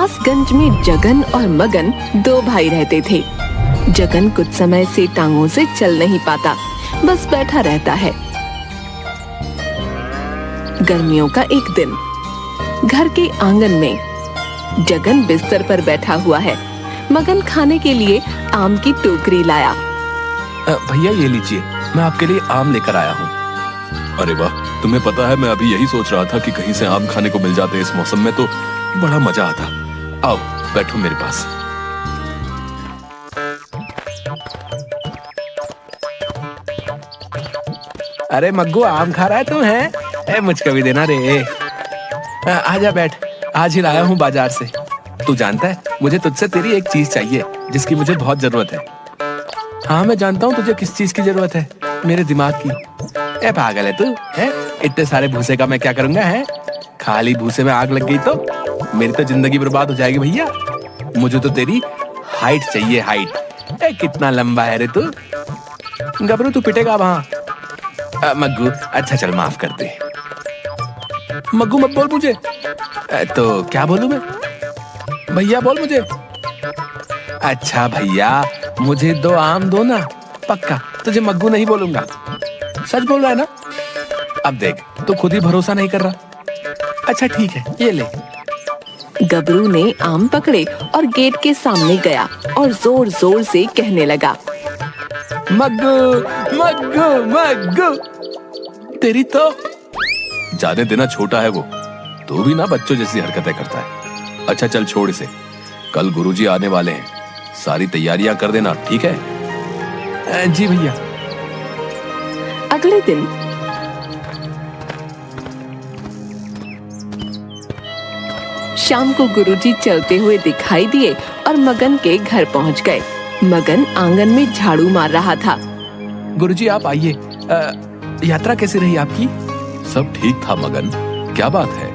विकासगंज में जगन और मगन दो भाई रहते थे। जगन कुछ समय से टांगों से चल नहीं पाता, बस बैठा रहता है। गर्मियों का एक दिन घर के आंगन में जगन बिस्तर पर बैठा हुआ है। मगन खाने के लिए आम की टोकरी लाया। भैया ये लीजिए, मैं आपके लिए आम लेकर आया हूँ। अरे वाह, तुम्हें पता है मैं अभी यही सोच रहा था कि कहीं से आम खाने को मिल जाते इस मौसम में तो बड़ा मजा आता। आओ बैठो मेरे पास। अरे मग्गू, आम खा रहा है तू? है मुझको भी देना रे। आजा बैठ, आज ही लाया हूँ बाजार से। तू जानता है मुझे तुझसे तेरी एक चीज चाहिए जिसकी मुझे बहुत जरूरत है। हाँ मैं जानता हूँ तुझे किस चीज की जरूरत है, मेरे दिमाग की। ए पागल है तू, है? इतने सारे भूसे का मैं क्या करूंगा? है खाली भूसे में आग लग गई तो मेरी तो जिंदगी बर्बाद हो जाएगी भैया। मुझे तो तेरी हाइट चाहिए, हाइट। ए कितना लंबा है रे तू? गबरू तू पिटेगा वहां। मग्गू अच्छा चल माफ कर दे। मग्गू मत बोल मुझे। तो क्या बोलूं मैं? भैया बोल मुझे। अच्छा भैया, मुझे 2 आम दो ना, पक्का तुझे मग्गू नहीं बोलूंगा। सच बोल रहा है ना? अब देख तू खुद ही भरोसा नहीं कर रहा। अच्छा ठीक है, ये ले। गबरू ने आम पकड़े और गेट के सामने गया और जोर जोर से कहने लगा, मग्गू मग्गू मग्गू। तेरी तो जाने देना, छोटा है वो, तो भी ना बच्चों जैसी हरकतें करता है। अच्छा चल छोड़ इसे, कल गुरुजी आने वाले हैं, सारी तैयारियां कर देना, ठीक है? जी भैया। अगले दिन शाम को गुरुजी चलते हुए दिखाई दिए और मगन के घर पहुंच गए। मगन आंगन में झाड़ू मार रहा था। गुरुजी आप आइए। यात्रा कैसी रही आपकी? सब ठीक था मगन, क्या बात है,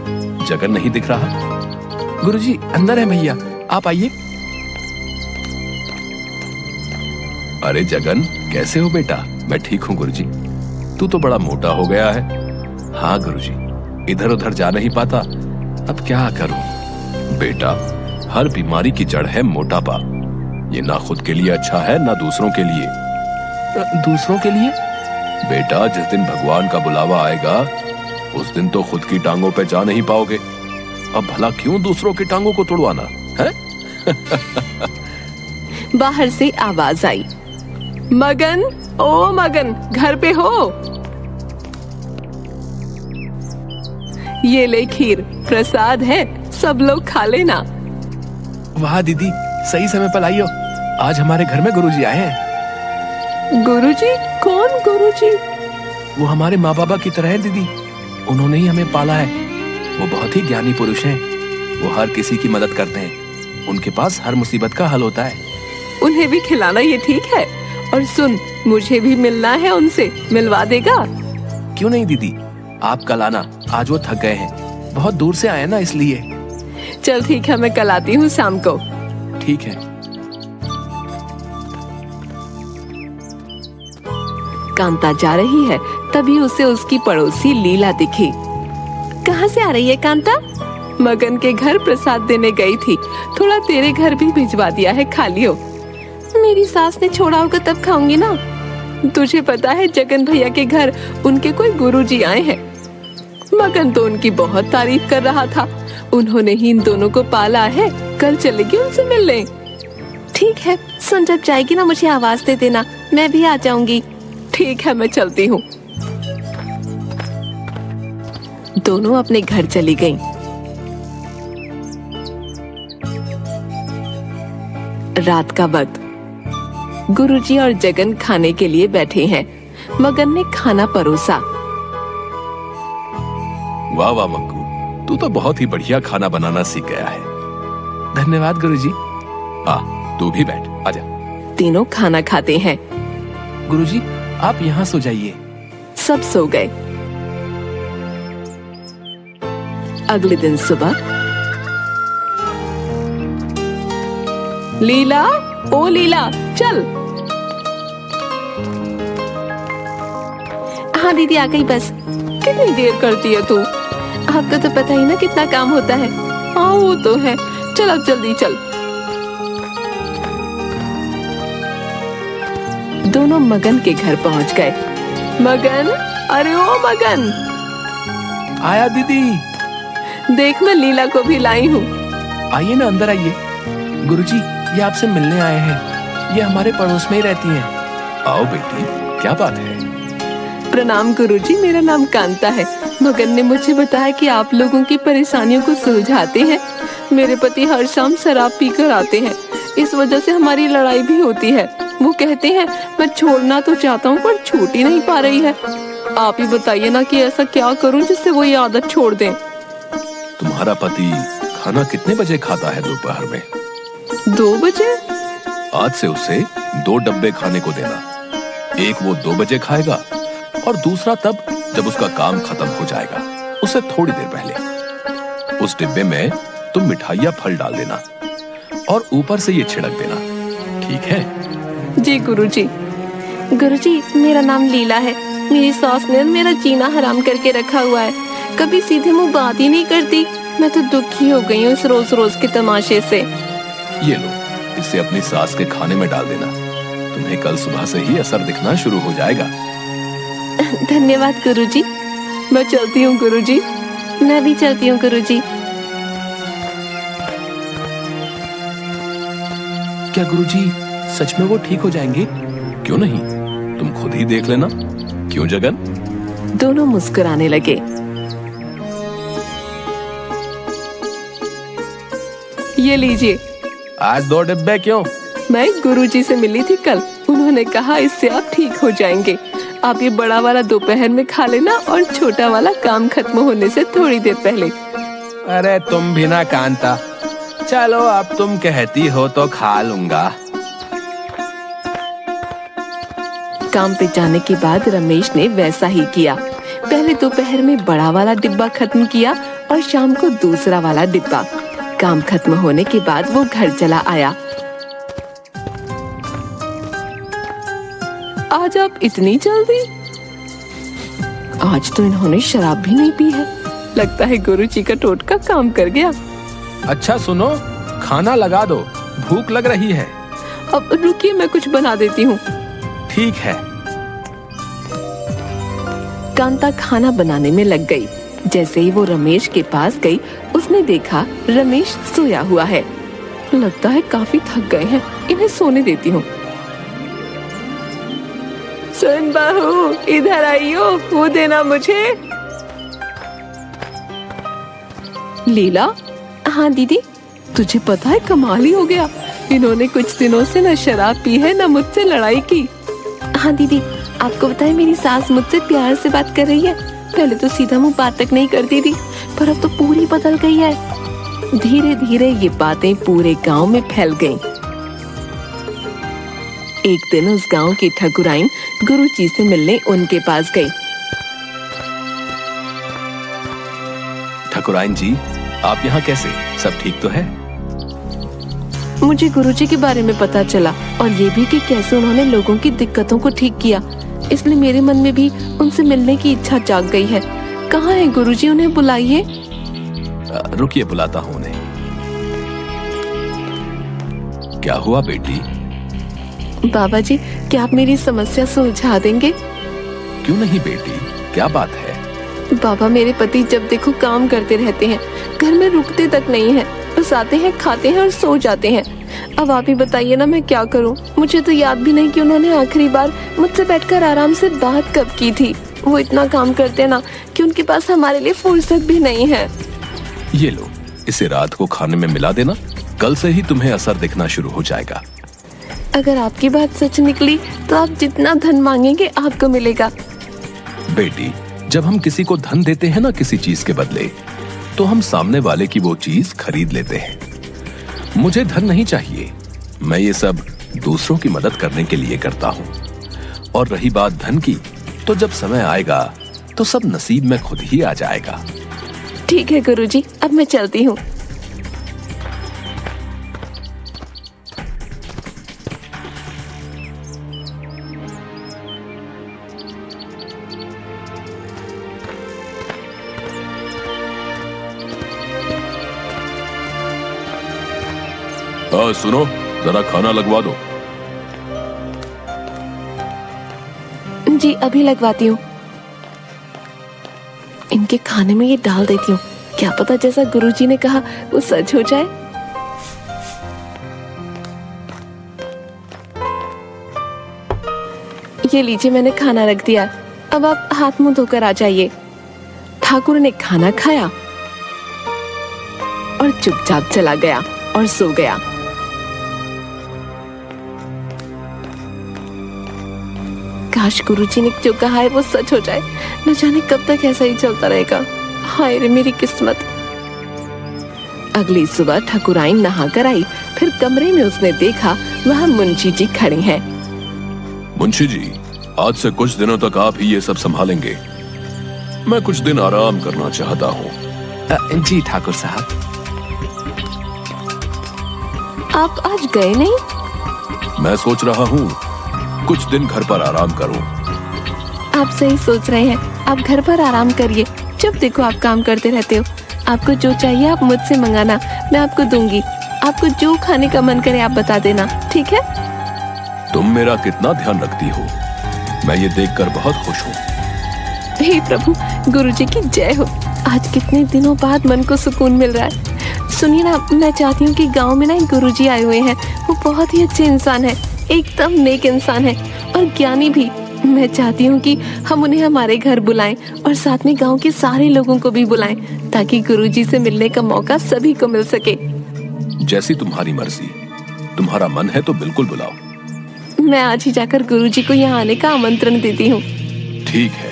जगन नहीं दिख रहा? गुरुजी अंदर है भैया, आप आइए। अरे जगन, कैसे हो बेटा? मैं ठीक हूँ गुरुजी। तू तो बड़ा मोटा हो गया है। हाँ गुरुजी, इधर उधर जा नहीं पाता, अब क्या करूं? बेटा, हर बीमारी की जड़ है मोटापा। ये ना खुद के लिए अच्छा है ना दूसरों के लिए। दूसरों के लिए? बेटा, जिस दिन भगवान का बुलावा आएगा उस दिन तो खुद की टांगों पे जा नहीं पाओगे। अब भला क्यों दूसरों की टांगों को तोड़वाना है? बाहर से आवाज आई, मगन, ओ मगन, घर पे हो? ये ले खीर, प्रसाद है, सब लोग खा लेना। वाह दीदी, सही समय पर आई हो। आज हमारे घर में गुरुजी आए हैं। गुरुजी? कौन गुरुजी? वो हमारे माँ बाबा की तरह है दीदी, उन्होंने ही हमें पाला है। वो बहुत ही ज्ञानी पुरुष हैं, वो हर किसी की मदद करते हैं, उनके पास हर मुसीबत का हल होता है। उन्हें भी खिलाना ये ठीक है? और सुन, मुझे भी मिलना है उनसे, मिलवा देगा? क्यों नहीं दीदी, आप कल आना, आज वो थक गए हैं, बहुत दूर से आए ना इसलिए। चल ठीक है, मैं कल आती हूँ शाम को। ठीक है। कांता जा रही है, तभी उसे उसकी पड़ोसी लीला दिखी। कहाँ से आ रही है कांता? मगन के घर प्रसाद देने गई थी, थोड़ा तेरे घर भी भिजवा दिया है, खा लियो। मेरी सास ने छोड़ा होगा तब खाऊंगी ना। तुझे पता है जगन भैया के घर उनके कोई गुरुजी आए हैं। मगन तो उनकी बहुत तारीफ कर रहा था, उन्होंने ही इन दोनों को पाला है, कल चलेगी उनसे मिलने। ठीक है, सुन जब जाएगी ना मुझे आवाज दे देना, मैं भी आ जाऊंगी। ठीक है, मैं चलती हूँ। दोनों अपने घर चली गईं। रात का वक्त गुरुजी और जगन खाने के लिए बैठे हैं। मगन ने खाना परोसा। वाह वाह मग्गू, तू तो बहुत ही बढ़िया खाना बनाना सीख गया है। धन्यवाद गुरुजी। आ, तू भी बैठ, आजा। तीनों खाना खाते हैं। गुरुजी आप यहाँ सो जाइए। सब सो गए। अगले दिन सुबह लीला, ओ लीला, चल। हाँ दीदी आ गई, बस। कितनी देर करती है तू? आपका तो पता ही ना कितना काम होता है। हाँ वो तो है, चल अब जल्दी चल। दोनों मगन के घर पहुंच गए। मगन, अरे ओ मगन, आया दीदी। देख मैं लीला को भी लाई हूँ। आइए ना, अंदर आइए। गुरुजी, ये आपसे मिलने आए हैं। ये हमारे पड़ोस में ही रहती हैं। आओ बेटी, क्या बात है? प्रणाम गुरुजी, मेरा नाम कांता है। मगन ने मुझे बताया कि आप लोगों की परेशानियों को सुलझाते हैं। मेरे पति हर शाम शराब पीकर आते हैं, इस वजह से हमारी लड़ाई भी होती है। वो कहते हैं मैं छोड़ना तो चाहता हूँ पर छूट ही नहीं पा रही है। आप ही बताइए ना कि ऐसा क्या करूँ जिससे वो ये आदत छोड़ दें। तुम्हारा पति खाना कितने बजे खाता है दोपहर में? 2 बजे? आज से उसे 2 डब्बे खाने को देना। एक वो 2 बजे खाएगा और दूसरा तब जब उसका काम खत्म हो जाएगा, उससे थोड़ी देर पहले। उस डिब्बे में तुम मिठाइयाँ फल डाल देना और ऊपर से ये छिड़क देना, ठीक है? जी गुरुजी। गुरुजी, मेरा नाम लीला है। मेरी सास ने मेरा जीना हराम करके रखा हुआ है। कभी सीधे मुंह बात ही नहीं करती। मैं तो दुखी हो गई हूँ इस रोज रोज के तमाशे से। ये लो, इसे अपनी सास के खाने में डाल देना। तुम्हें कल सुबह से ही असर दिखना शुरू हो जाएगा। धन्यवाद गुरुजी। मैं चलती हूँ गुरुजी। मैं भी चलती हूँ गुरुजी। क्या गुरुजी, सच में वो ठीक हो जाएंगे? क्यों नहीं, तुम खुद ही देख लेना। क्यों जगन? दोनों मुस्कुराने लगे। ये लीजिए। आज 2 डिब्बे क्यों? मैं गुरुजी से मिली थी कल, उन्होंने कहा इससे आप ठीक हो जाएंगे। आप ये बड़ा वाला दोपहर में खा लेना और छोटा वाला काम खत्म होने से थोड़ी देर पहले। अरे तुम भी ना कांता, चलो अब तुम कहती हो तो खा लूंगा। काम पे जाने के बाद रमेश ने वैसा ही किया। पहले दोपहर में बड़ा वाला डिब्बा खत्म किया और शाम को दूसरा वाला डिब्बा। काम खत्म होने के बाद वो घर चला आया। आज आप इतनी जल्दी? आज तो इन्होंने शराब भी नहीं पी है। लगता है गुरुजी का टोटका काम कर गया। अच्छा सुनो, खाना लगा दो, भूख लग रही है। अब रुकिए, मैं कुछ बना देती हूँ। ठीक है। कांता खाना बनाने में लग गई। जैसे ही वो रमेश के पास गई, उसने देखा रमेश सोया हुआ है। लगता है काफी थक गए हैं, इन्हें सोने देती हूँ। सुन बहू, इधर आइयो, वो देना मुझे। लीला? हाँ दीदी। तुझे पता है कमाल ही हो गया, इन्होंने कुछ दिनों से न शराब पी है न मुझसे लड़ाई की। हाँ दीदी, आपको पता है मेरी सास मुझसे प्यार से बात कर रही है। पहले तो सीधा मुंह बात तक नहीं करती थी, पर अब तो पूरी बदल गई है। धीरे धीरे ये बातें पूरे गांव में फैल गईं। एक दिन उस गांव की ठकुराइन गुरुजी से मिलने उनके पास गई। ठकुराइन जी, आप यहाँ कैसे? सब ठीक तो है? मुझे गुरुजी के बारे में पता चला और ये भी कि कैसे उन्होंने लोगों की दिक्कतों को ठीक किया, इसलिए मेरे मन में भी उनसे मिलने की इच्छा जाग गई है। कहाँ है गुरुजी? उन्हें बुलाइए। रुकिए, बुलाता हूँ उन्हें। क्या हुआ बेटी? बाबा जी, क्या आप मेरी समस्या सुलझा देंगे? क्यों नहीं बेटी, क्या बात है? बाबा, मेरे पति जब देखो काम करते रहते हैं, घर में रुकते तक नहीं है, बस आते हैं, खाते हैं और सो जाते हैं। अब आप ही बताइए ना मैं क्या करूं? मुझे तो याद भी नहीं कि उन्होंने आखिरी बार मुझसे बैठकर आराम से बात कब की थी। वो इतना काम करते ना कि उनके पास हमारे लिए फुर्सत भी नहीं है। ये लो, इसे रात को खाने में मिला देना, कल से ही तुम्हें असर दिखना शुरू हो जाएगा। अगर आपकी बात सच निकली तो आप जितना धन मांगेंगे आपको मिलेगा। बेटी, जब हम किसी को धन देते हैं ना किसी चीज के बदले, तो हम सामने वाले की वो चीज खरीद लेते हैं। मुझे धन नहीं चाहिए, मैं ये सब दूसरों की मदद करने के लिए करता हूँ। और रही बात धन की, तो जब समय आएगा तो सब नसीब में खुद ही आ जाएगा। ठीक है गुरुजी, अब मैं चलती हूँ। हाँ सुनो, जरा खाना लगवा दो। जी अभी लगवाती हूँ। इनके खाने में ये डाल देती हूँ, क्या पता जैसा गुरुजी ने कहा वो सच हो जाए। ये लीजिए, मैंने खाना रख दिया, अब आप हाथ मुंह धोकर आ जाइए। ठाकुर ने खाना खाया और चुपचाप चला गया और सो गया। काश गुरुजी ने जो कहा है वो सच हो जाए, न जाने कब तक ऐसा ही चलता रहेगा। हाय रे मेरी किस्मत। अगली सुबह ठाकुराइन नहाकर आई, फिर कमरे में उसने देखा वहाँ मुंशी जी खड़े हैं। मुंशी जी, आज से कुछ दिनों तक आप ही ये सब संभालेंगे। मैं कुछ दिन आराम करना चाहता हूँ। जी ठाकुर साहब। आप आज गए नहीं? मैं सोच रहा हूँ कुछ दिन घर पर आराम करूँ। आप सही सोच रहे हैं, आप घर पर आराम करिए। जब देखो आप काम करते रहते हो। आपको जो चाहिए आप मुझसे मंगाना, मैं आपको दूंगी। आपको जो खाने का मन करे आप बता देना, ठीक है? तुम मेरा कितना ध्यान रखती हो, मैं ये देखकर बहुत खुश हूँ। हे प्रभु, गुरुजी की जय हो। आज कितने दिनों बाद मन को सुकून मिल रहा है। सुनिए ना, मैं चाहती हूँ कि गांव में ना एक गुरुजी आए हुए हैं। वो बहुत ही अच्छे इंसान है, एकदम नेक इंसान है और ज्ञानी भी। मैं चाहती हूँ कि हम उन्हें हमारे घर बुलाएं और साथ में गांव के सारे लोगों को भी बुलाएं, ताकि गुरुजी से मिलने का मौका सभी को मिल सके। जैसी तुम्हारी मर्जी, तुम्हारा मन है तो बिल्कुल बुलाओ। मैं आज ही जाकर गुरुजी को यहाँ आने का आमंत्रण देती हूँ। ठीक है।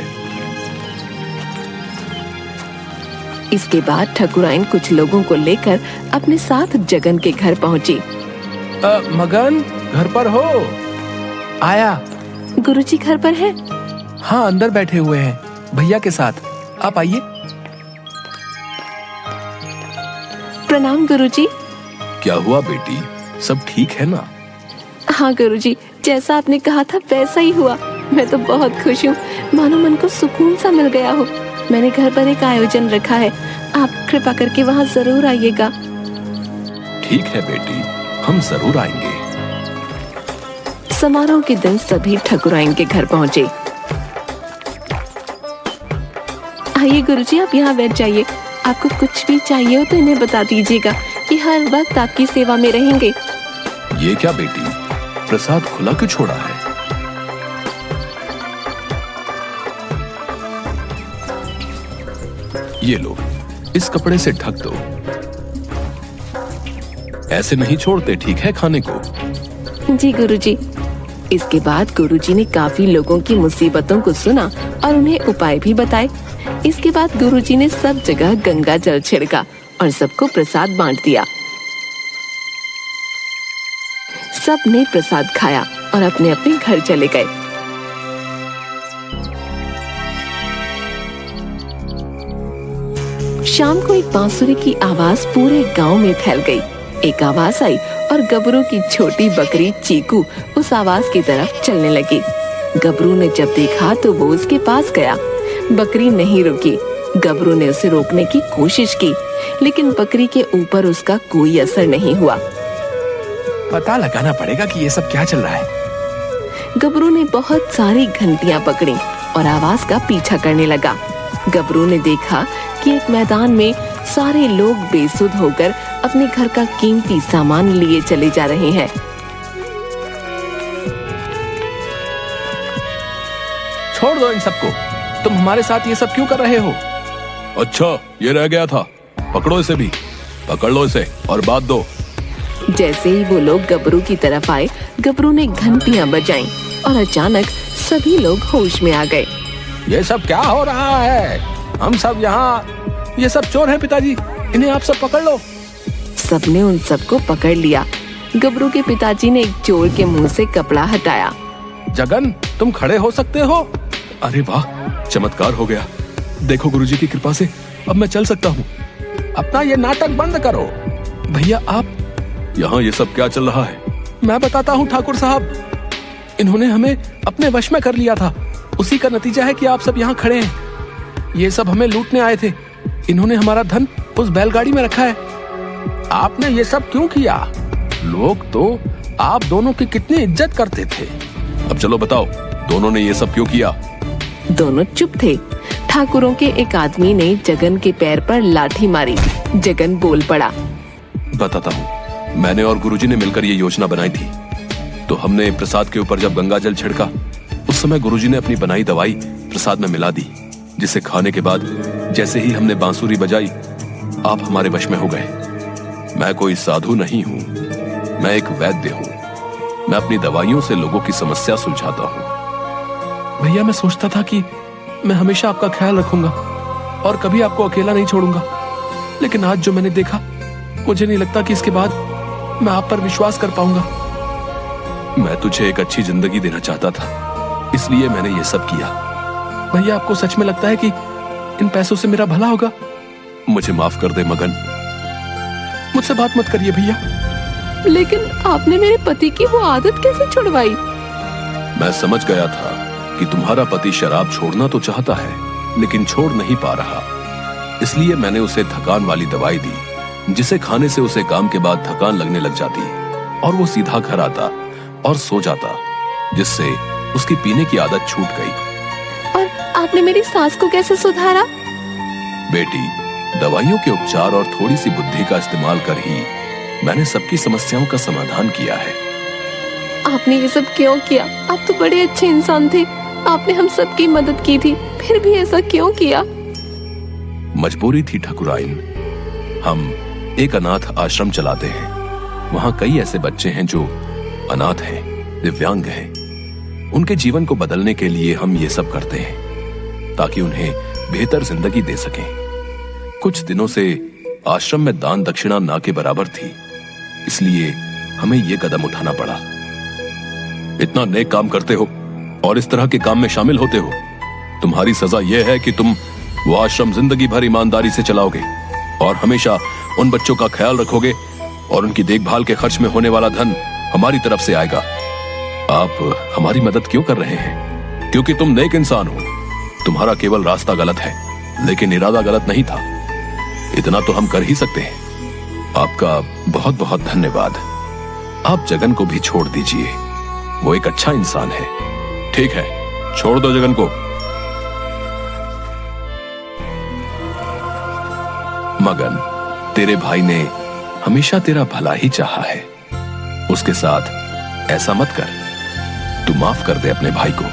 इसके बाद ठाकुराइन कुछ लोगों को लेकर अपने साथ जगन के घर पहुंची। मगन, घर पर हो? आया। गुरुजी घर पर हैं? हाँ, अंदर बैठे हुए हैं भैया के साथ। आप आइए। प्रणाम गुरुजी। क्या हुआ बेटी, सब ठीक है ना? हाँ गुरुजी, जैसा आपने कहा था वैसा ही हुआ। मैं तो बहुत खुश हूँ, मानो मन को सुकून सा मिल गया हो। मैंने घर पर एक आयोजन रखा है, आप कृपा करके वहाँ जरूर आइएगा। ठीक है बेटी, हम जरूर आएंगे। समारोह के दिन सभी ठाकुराइन के घर पहुँचे। आइए गुरुजी, आप यहाँ बैठ जाइए। आपको कुछ भी चाहिए हो तो इन्हें बता दीजिएगा, कि हर वक्त आपकी सेवा में रहेंगे। ये क्या बेटी, प्रसाद खुला क्यों छोड़ा है? ये लो, इस कपड़े से ढक दो। ऐसे नहीं छोड़ते, ठीक है, खाने को। जी गुरुजी। इसके बाद गुरुजी ने काफी लोगों की मुसीबतों को सुना और उन्हें उपाय भी बताए। इसके बाद गुरुजी ने सब जगह गंगा जल छिड़का और सबको प्रसाद बांट दिया। सब ने प्रसाद खाया और अपने अपने घर चले गए। शाम को एक बांसुरी की आवाज पूरे गांव में फैल गई। एक आवाज आई और गबरू की छोटी बकरी चीकू उस आवाज की तरफ चलने लगी। गबरू ने जब देखा तो वो उसके पास गया। बकरी नहीं रुकी। गबरू ने उसे रोकने की कोशिश की, लेकिन बकरी के ऊपर उसका कोई असर नहीं हुआ। पता लगाना पड़ेगा कि ये सब क्या चल रहा है। गबरू ने बहुत सारी घंटियां पकड़ी और आवाज का पीछा करने लगा। गबरू ने देखा कि एक मैदान में सारे लोग बेसुध होकर अपने घर का कीमती सामान लिए चले जा रहे हैं। छोड़ दो इन सबको, तुम हमारे साथ ये सब क्यों कर रहे हो? अच्छा, ये रह गया था, पकड़ो इसे भी। पकड़ लो इसे और बात दो। जैसे ही वो लोग गबरू की तरफ आए, गबरू ने घंटियां बजाईं और अचानक सभी लोग होश में आ गए। ये सब क्या हो रहा है? हम सब यहाँ, ये सब चोर हैं पिताजी, इन्हें आप सब पकड़ लो। सबने उन सबको पकड़ लिया। गबरू के पिताजी ने एक चोर के मुंह से कपड़ा हटाया। जगन, तुम खड़े हो सकते हो? अरे वाह, चमत्कार हो गया। देखो गुरुजी की कृपा से अब मैं चल सकता हूँ। अपना ये नाटक बंद करो। भैया आप, यहाँ ये सब क्या चल रहा है? मैं बताता हूँ ठाकुर साहब, इन्होंने हमें अपने वश में कर लिया था। उसी का नतीजा है कि आप सब यहाँ खड़े हैं। ये सब हमें लूटने आए थे। इन्होंने हमारा धन उस बैलगाड़ी में रखा है। आपने ये सब क्यों किया? लोग तो आप दोनों की कितनी इज्जत करते थे। अब चलो बताओ, दोनों ने ये सब क्यों किया? दोनों चुप थे। ठाकुरों के एक आदमी ने जगन के पैर पर लाठी मारी। जगन बोल पड़ा। बताता हूँ। मैंने और गुरुजी ने मिलकर ये योजना बनाई थी। तो हमने प्रसाद के ऊपर जब गंगा जल छिड़का, उस समय गुरुजी ने अपनी बनाई दवाई प्रसाद में मिला दी, जिसे खाने के बाद जैसे ही हमने बांसुरी बजाई, आप हमारे वश में हो गए। मैं कोई साधु नहीं हूँ, मैं एक वैद्य हूँ। मैं अपनी दवाइयों से लोगों की समस्या सुलझाता हूँ। भैया, मैं सोचता था कि मैं हमेशा आपका ख्याल रखूंगा और कभी आपको अकेला नहीं छोड़ूंगा, लेकिन आज जो मैंने देखा, मुझे नहीं लगता कि इसके बाद मैं आप पर विश्वास कर पाऊंगा। मैं तुझे एक अच्छी जिंदगी देना चाहता था, इसलिए मैंने ये सब किया। भैया, आपको सच में लगता है कि इन पैसों से मेरा भला होगा? मुझे माफ कर दे मगन। मुझसे बात मत करिए भैया। लेकिन आपने मेरे पति की वो आदत कैसे छुड़वाई? मैं समझ गया था कि तुम्हारा पति शराब छोड़ना तो चाहता है, लेकिन छोड़ नहीं पा रहा। इसलिए मैंने उसे थकान वाली दवाई दी, जिसे खाने से उसे काम के बाद थकान लगने लग जाती और वो सीधा घर आता और सो जाता, जिससे उसकी पीने की आदत छूट गई। और आपने मेरी सास को कैसे सुधारा? बेटी, दवाइयों के उपचार और थोड़ी सी बुद्धि का इस्तेमाल कर ही मैंने सबकी समस्याओं का समाधान किया है। आपने ये सब क्यों किया? आप तो बड़े अच्छे इंसान थे। आपने हम सबकी मदद की थी, फिर भी ऐसा क्यों किया? मजबूरी थी ठाकुराइन। हम एक अनाथ आश्रम चलाते हैं। वहां कई ऐसे बच्चे हैं जो अनाथ हैं, दिव्यांग हैं। उनके जीवन को बदलने के लिए हम ये सब करते हैं, ताकि उन्हें बेहतर जिंदगी दे सकें। कुछ दिनों से आश्रम में दान दक्षिणा ना के बराबर थी, इसलिए हमें ये कदम उठाना पड़ा। इतना नेक काम करते हो और इस तरह के काम में शामिल होते हो, तुम्हारी सजा यह है कि तुम वो आश्रम जिंदगी भर ईमानदारी से चलाओगे और हमेशा उन बच्चों का ख्याल रखोगे, और उनकी देखभाल के खर्च में होने वाला धन हमारी तरफ से आएगा। आप हमारी मदद क्यों कर रहे हैं? क्योंकि तुम नेक इंसान हो। तुम्हारा केवल रास्ता गलत है, लेकिन इरादा गलत नहीं था। इतना तो हम कर ही सकते हैं। आपका बहुत बहुत धन्यवाद। आप जगन को भी छोड़ दीजिए, वो एक अच्छा इंसान है। ठीक है, छोड़ दो जगन को। मगन, तेरे भाई ने हमेशा तेरा भला ही चाहा है। उसके साथ ऐसा मत कर। तू माफ कर दे अपने भाई को।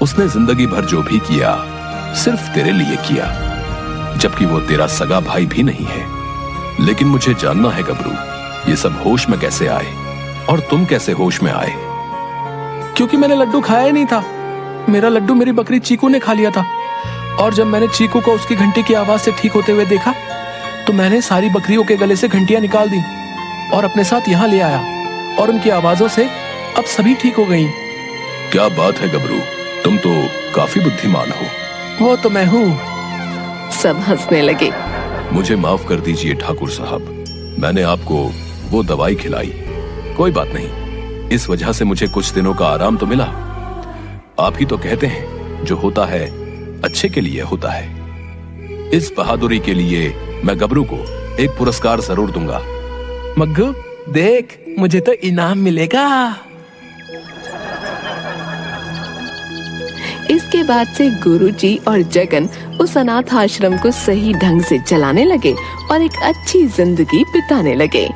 उसने जिंदगी भर जो भी किया, सिर्फ तेरे लिए किया, जबकि वो तेरा सगा भाई भी नहीं है। लेकिन मुझे जानना है गबरू, ये सब होश में कैसे आए और तुम कैसे होश में आए? क्योंकि मैंने लड्डू खाया ही नहीं था। मेरा लड्डू मेरी बकरी चीकू ने खा लिया था, और जब मैंने चीकू को उसकी घंटी की आवाज से ठीक होते हुए देखा, तो मैंने सारी बकरियों के गले से घंटियां निकाल दी और अपने साथ यहाँ ले आया, और उनकी आवाजों से अब सभी ठीक हो गई। क्या बात है गबरू, तुम तो काफी बुद्धिमान हो। वो तो मैं हूँ। सब हंसने लगे। मुझे माफ कर दीजिए ठाकुर साहब, मैंने आपको वो दवाई खिलाई। कोई बात नहीं, इस वजह से मुझे कुछ दिनों का आराम तो मिला। आप ही तो कहते हैं, जो होता है अच्छे के लिए होता है। इस बहादुरी के लिए मैं गबरू को एक पुरस्कार जरूर दूंगा। मग्गू देख, मुझे तो इनाम मिलेगा। इसके बाद से गुरुजी और जगन उस अनाथ आश्रम को सही ढंग से चलाने लगे और एक अच्छी जिंदगी बिताने लगे।